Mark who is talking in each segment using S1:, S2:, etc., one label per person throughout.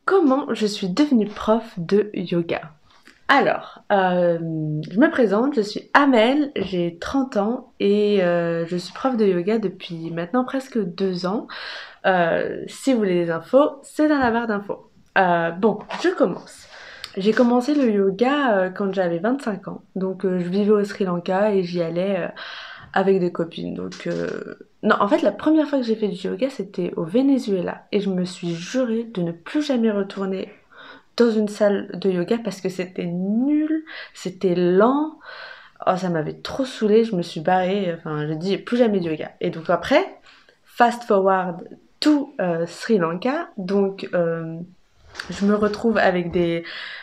S1: Comment je suis devenue prof de yoga? Alors, je me présente, je suis Amel, j'ai 30 ans et je suis prof de yoga depuis maintenant presque 2 ans. Si vous voulez des infos, c'est dans la barre d'infos. Bon, je commence. J'ai commencé le yoga quand j'avais 25 ans. Donc je vivais au Sri Lanka et j'y allais avec des copines. Non, en fait, la première fois que j'ai fait du yoga, c'était au Venezuela. Et je me suis jurée de ne plus jamais retourner dans une salle de yoga parce que c'était nul, c'était lent. Oh, ça m'avait trop saoulée, je me suis barrée. Enfin, j'ai dit plus jamais de yoga. Et donc après, fast forward to Sri Lanka. Je me retrouve avec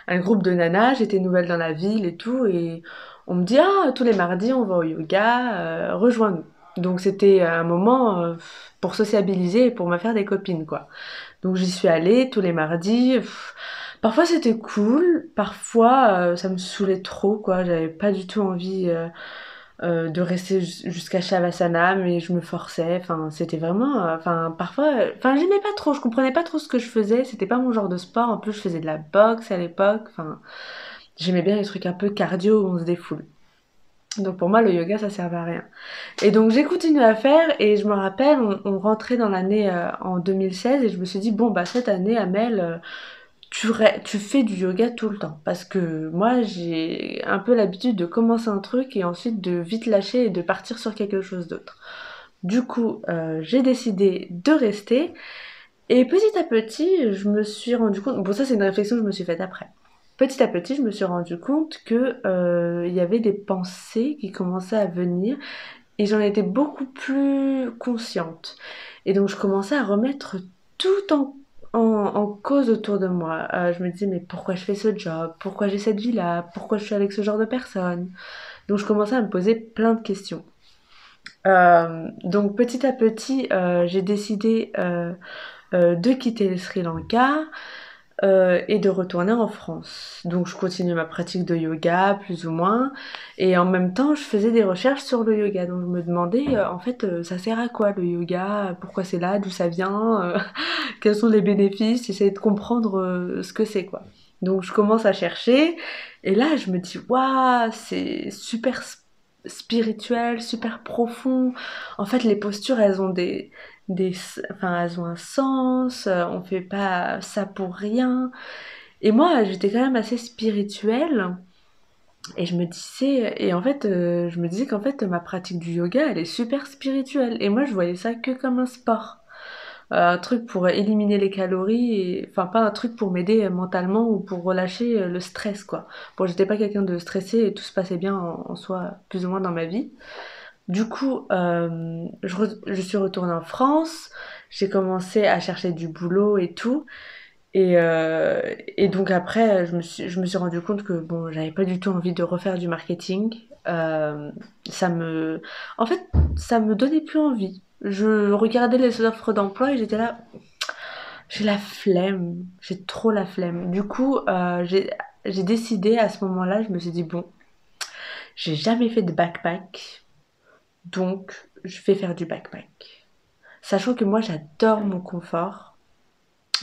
S1: un groupe de nanas, j'étais nouvelle dans la ville et tout, et on me dit ah tous les mardis on va au yoga, rejoins-nous. Donc c'était un moment pour sociabiliser et pour me faire des copines quoi. Donc j'y suis allée tous les mardis. Parfois c'était cool, parfois ça me saoulait trop quoi, j'avais pas du tout envie de rester jusqu'à Shavasana, mais je me forçais. Enfin, c'était vraiment. Enfin, parfois. Enfin, j'aimais pas trop, je comprenais pas trop ce que je faisais, c'était pas mon genre de sport. En plus, je faisais de la boxe à l'époque. Enfin, j'aimais bien les trucs un peu cardio où on se défoule. Donc pour moi, le yoga, ça servait à rien. Et donc j'ai continué à faire et je me rappelle, on rentrait dans l'année en 2016 et je me suis dit, bon, bah cette année, Amel, tu fais du yoga tout le temps. Parce que moi, j'ai un peu l'habitude de commencer un truc et ensuite de vite lâcher et de partir sur quelque chose d'autre. Du coup, j'ai décidé de rester. Et petit à petit, je me suis rendu compte... Bon, ça, c'est une réflexion que je me suis faite après. Petit à petit, je me suis rendu compte que il y avait des pensées qui commençaient à venir et j'en étais beaucoup plus consciente. Et donc je commençais à remettre tout en cause autour de moi. Je me disais mais pourquoi je fais ce job? Pourquoi j'ai cette vie-là? Pourquoi je suis avec ce genre de personne? Donc je commençais à me poser plein de questions. Donc petit à petit, j'ai décidé de quitter le Sri Lanka et de retourner en France. Donc je continuais ma pratique de yoga, plus ou moins, et en même temps je faisais des recherches sur le yoga. Donc je me demandais, en fait, ça sert à quoi le yoga? Pourquoi c'est là? D'où ça vient? Quels sont les bénéfices? J'essayais de comprendre ce que c'est, quoi. Donc je commence à chercher, et là je me dis, waouh, c'est super spirituel, super profond. En fait, les postures, des, enfin, elles ont un sens, on fait pas ça pour rien. Et moi, j'étais quand même assez spirituelle, et je me disais qu'en fait, ma pratique du yoga, elle est super spirituelle. Et moi, je voyais ça que comme un sport. Un truc pour éliminer les calories, enfin pas un truc pour m'aider mentalement ou pour relâcher le stress quoi. Bon, j'étais pas quelqu'un de stressé et tout se passait bien en soi, plus ou moins dans ma vie. Du coup, je suis retournée en France, j'ai commencé à chercher du boulot et tout. Et donc après, je me suis rendu compte que bon, j'avais pas du tout envie de refaire du marketing. Ça me, en fait, ça me donnait plus envie. Je regardais les offres d'emploi et j'étais là, j'ai la flemme, j'ai trop la flemme. Du coup, j'ai décidé à ce moment-là, je me suis dit bon, j'ai jamais fait de backpack, donc je vais faire du backpack. Sachant que moi, j'adore mon confort.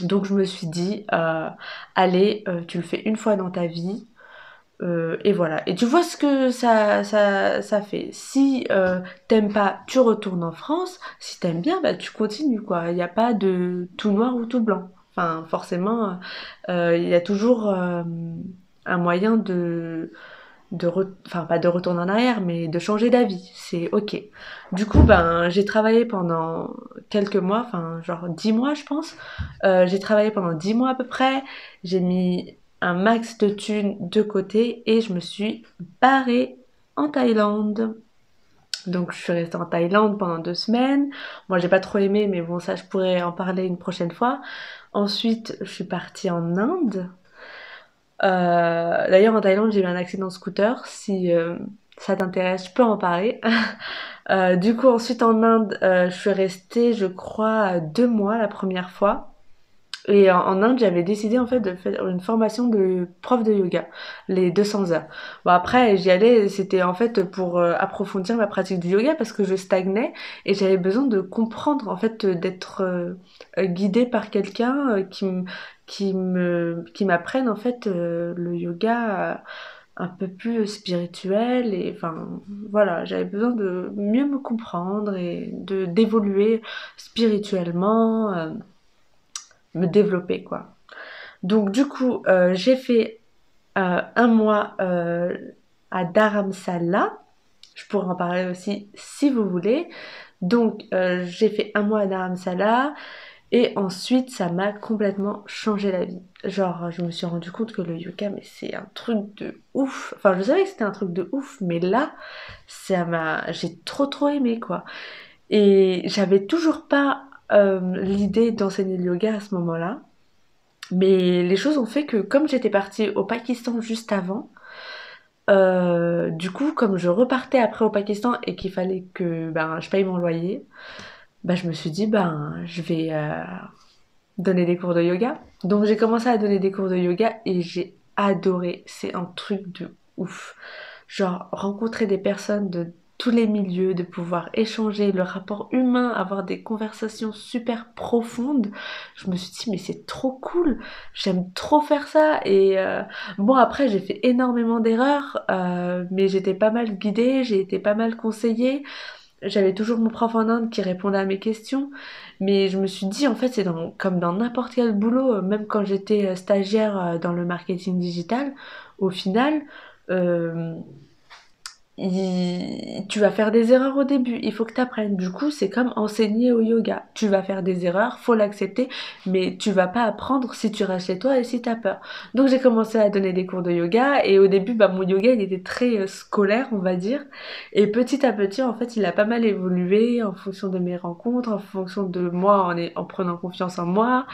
S1: Donc je me suis dit, allez, tu le fais une fois dans ta vie, et voilà. Et tu vois ce que ça fait. Si t'aimes pas, tu retournes en France. Si t'aimes bien, bah tu continues quoi. Il n'y a pas de tout noir ou tout blanc. Enfin, forcément, il y a toujours un moyen enfin pas de retourner en arrière, mais de changer d'avis. C'est ok. Du coup, ben j'ai travaillé pendant quelques mois, enfin genre 10 mois je pense. J'ai travaillé pendant 10 mois à peu près. J'ai mis un max de thunes de côté et je me suis barrée en Thaïlande. Donc je suis restée en Thaïlande pendant 2 semaines. Moi j'ai pas trop aimé, mais bon ça je pourrais en parler une prochaine fois. Ensuite je suis partie en Inde. D'ailleurs en Thaïlande j'ai eu un accident de scooter. Si ça t'intéresse, je peux en parler. Du coup ensuite en Inde je suis restée je crois 2 mois la première fois. Et en Inde, j'avais décidé en fait de faire une formation de prof de yoga, les 200 heures. Bon après, j'y allais, c'était en fait pour approfondir ma pratique du yoga parce que je stagnais et j'avais besoin de comprendre en fait d'être guidée par quelqu'un qui m'apprenne en fait le yoga un peu plus spirituel et enfin voilà, j'avais besoin de mieux me comprendre et de d'évoluer spirituellement, me développer quoi. Donc du coup, j'ai fait un mois à Dharamsala. Je pourrais en parler aussi si vous voulez. Donc j'ai fait un mois à Dharamsala et ensuite ça m'a complètement changé la vie. Genre je me suis rendu compte que le yoga mais c'est un truc de ouf. Enfin je savais que c'était un truc de ouf mais là j'ai trop aimé quoi. Et j'avais toujours pas l'idée d'enseigner le yoga à ce moment-là. Mais les choses ont fait que comme j'étais partie au Pakistan juste avant, du coup comme je repartais après au Pakistan et qu'il fallait que ben, je paye mon loyer, ben, je me suis dit ben je vais donner des cours de yoga. Donc j'ai commencé à donner des cours de yoga et j'ai adoré. C'est un truc de ouf. Genre rencontrer des personnes de tous les milieux, de pouvoir échanger, le rapport humain, avoir des conversations super profondes. Je me suis dit mais c'est trop cool, j'aime trop faire ça et bon après j'ai fait énormément d'erreurs mais j'étais pas mal guidée, j'ai été pas mal conseillée. J'avais toujours mon prof en Inde qui répondait à mes questions, mais je me suis dit en fait c'est comme dans n'importe quel boulot, même quand j'étais stagiaire dans le marketing digital, au final, euh, tu vas faire des erreurs au début, il faut que tu apprennes. Du coup, c'est comme enseigner au yoga. Tu vas faire des erreurs, faut l'accepter, mais tu vas pas apprendre si tu restes chez toi et si tu as peur. Donc j'ai commencé à donner des cours de yoga et au début, bah, mon yoga il était très scolaire, on va dire. Et petit à petit, en fait, il a pas mal évolué en fonction de mes rencontres, en fonction de moi, en prenant confiance en moi.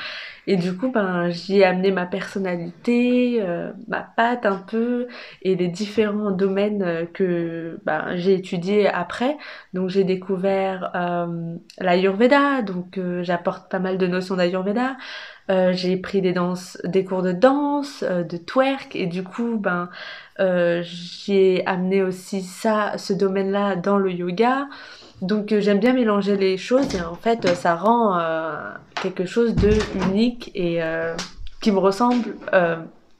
S1: Et du coup, ben, j'y ai amené ma personnalité, ma patte un peu, et les différents domaines que ben, j'ai étudiés après. Donc j'ai découvert l'Ayurveda, donc j'apporte pas mal de notions d'Ayurveda. J'ai pris des cours de danse, de twerk, et du coup, ben, j'ai amené aussi ce domaine-là dans le yoga. Donc j'aime bien mélanger les choses et en fait ça rend quelque chose de unique et qui me ressemble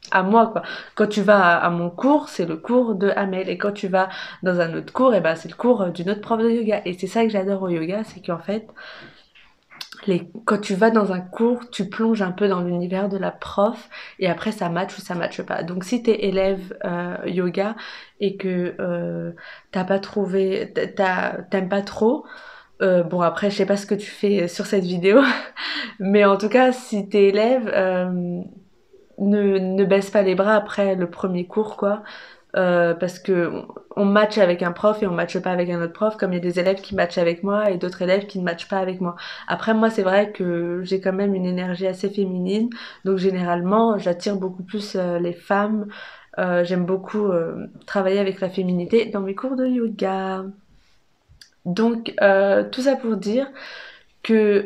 S1: à moi quoi. Quand tu vas à mon cours, c'est le cours de Amel et quand tu vas dans un autre cours, et ben c'est le cours d'une autre prof de yoga et c'est ça que j'adore au yoga, c'est qu'en fait quand tu vas dans un cours, tu plonges un peu dans l'univers de la prof et après ça match ou ça matche pas. Donc si t'es élève yoga et que t'as pas trouvé, t'aimes pas trop, bon après je sais pas ce que tu fais sur cette vidéo, mais en tout cas si t'es élève, ne baisse pas les bras après le premier cours quoi. Parce que on match avec un prof et on matche pas avec un autre prof, comme il y a des élèves qui matchent avec moi et d'autres élèves qui ne matchent pas avec moi. Après moi c'est vrai que j'ai quand même une énergie assez féminine, donc généralement j'attire beaucoup plus les femmes. J'aime beaucoup travailler avec la féminité dans mes cours de yoga. Donc tout ça pour dire que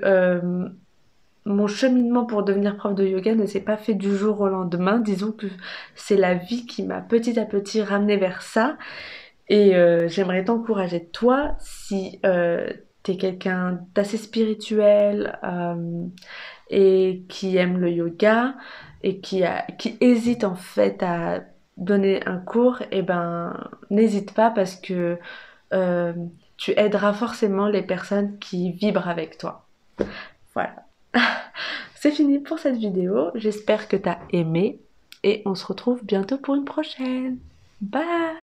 S1: mon cheminement pour devenir prof de yoga ne s'est pas fait du jour au lendemain. Disons que c'est la vie qui m'a petit à petit ramené vers ça. Et j'aimerais t'encourager, toi, si t'es quelqu'un d'assez spirituel et qui aime le yoga et qui hésite en fait à donner un cours, et ben n'hésite pas parce que euh, tu aideras forcément les personnes qui vibrent avec toi. Voilà. C'est fini pour cette vidéo. J'espère que t'as aimé et on se retrouve bientôt pour une prochaine. Bye!